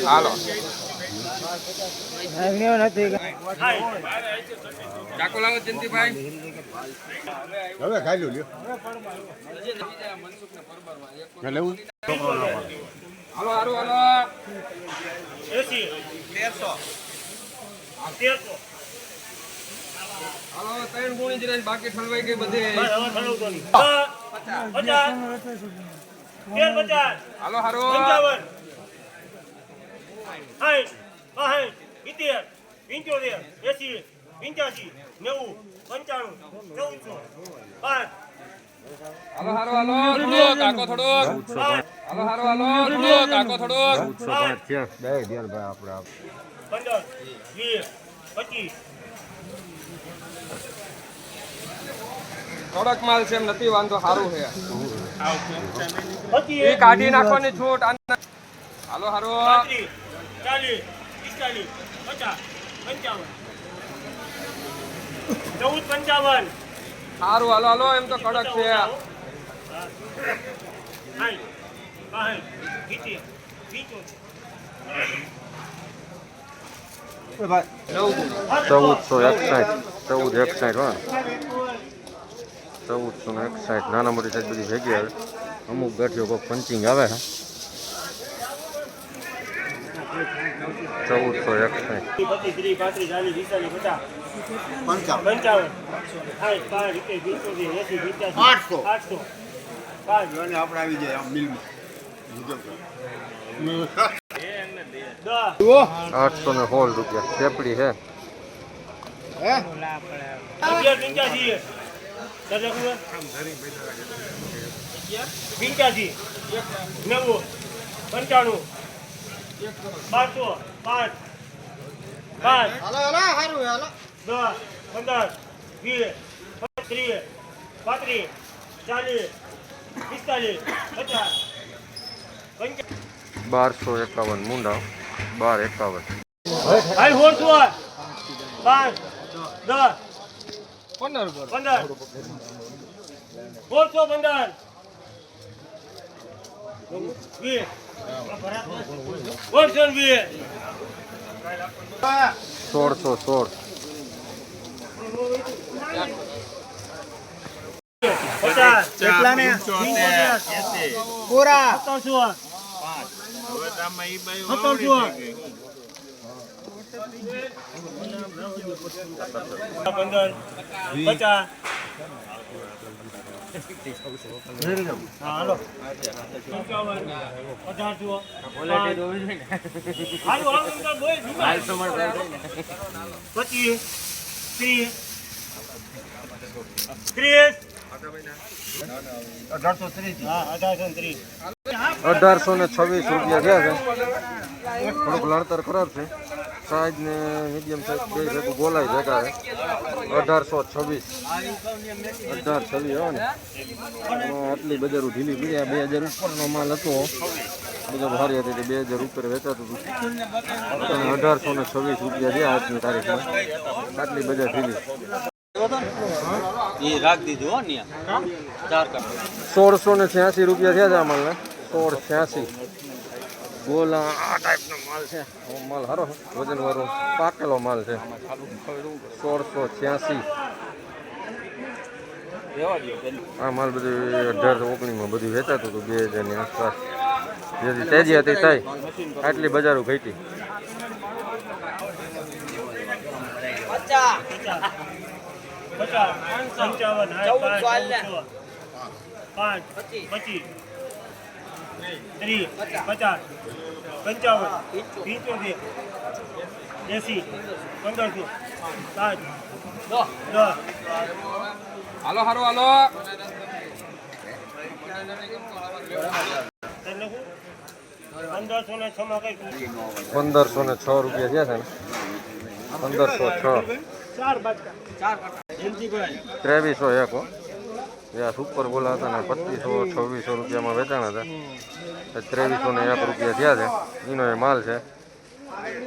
હાલો કાકો લાવો જયંતિભાઈ હવે ખાઈ લ્યો લેવું હાલો હાલો હાલો 1300 હાલો 3 ગુણી જ રહે બાકી ઠલવાઈ ગઈ બધે હાલો હારો 55 હાલો હારો હાલો થોડો કાકો થોડો હાલો હારો હાલો થોડો કાકો થોડો 14 બે ધ્યાન ભાઈ આપણે 15 20 25 કડક માલ છે એમ નથી વાંધો સારું છે એ કાઢી નાખવાની છૂટ હાલો હારો 40 45 50 55 14 સારું હાલો હાલો એમ તો કડક છે 1461 નાના મોટી સાઈઝ બધી ભેગી આવે અમુક ગાંઠીઓ કોઈ પંચિંગ આવે છે 816 રૂપિયા ચેપડી છે બારસો 51 મુંડા 1251 1616 પૂરા 1826 રૂપિયા થયા છે થોડુંક લણતર ખરાબ છે સાઈઝ ને મીડિયમ સાઈઝ બે ભેગું બોલાય ભેગા છે 1826 આવે ને આટલી બજારો ઢીલી પડી 2000 ઉપરનો માલ હતો બજાર સારી હતી 2000 ઉપર વેચાતું હતું અને 1826 રૂપિયા થયા આજની તારીખમાં આટલી બજાર ઢીલી 1686 રૂપિયા થયા છે આ માલને 1686 ગોલા આ ટાઈપનો માલ છે માલ સારો વજન વાળો પાકેલો માલ છે 1686 આ માલ બધું 1819 બધું વેચાતું હતું 2000 ની આસપાસ જેથી તેજી હતી થાય આટલી બજારો ઘટી હાલો હારો હાલો 1506 રૂપિયા થયા છે ને 1506 2301 યા સુપર બોલા હતા ને 2500-2600 રૂપિયામાં વેચાણા હતા 2301 રૂપિયા થયા છે એનો એ માલ છે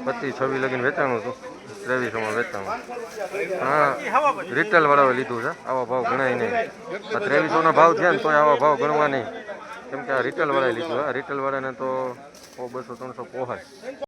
25-26 લગીને વેચાણું હતું 2300માં વેચાણું હા રિટેલ વાળાએ લીધું છે આવા ભાવ ગણાય નહીં 2300ના ભાવ થયા ને તોય આવા ભાવ ગણવા નહીં કેમ કે આ રિટેલ વાળાએ લીધું, આ રિટેલ વાળાને તો 200-300 પોહાય.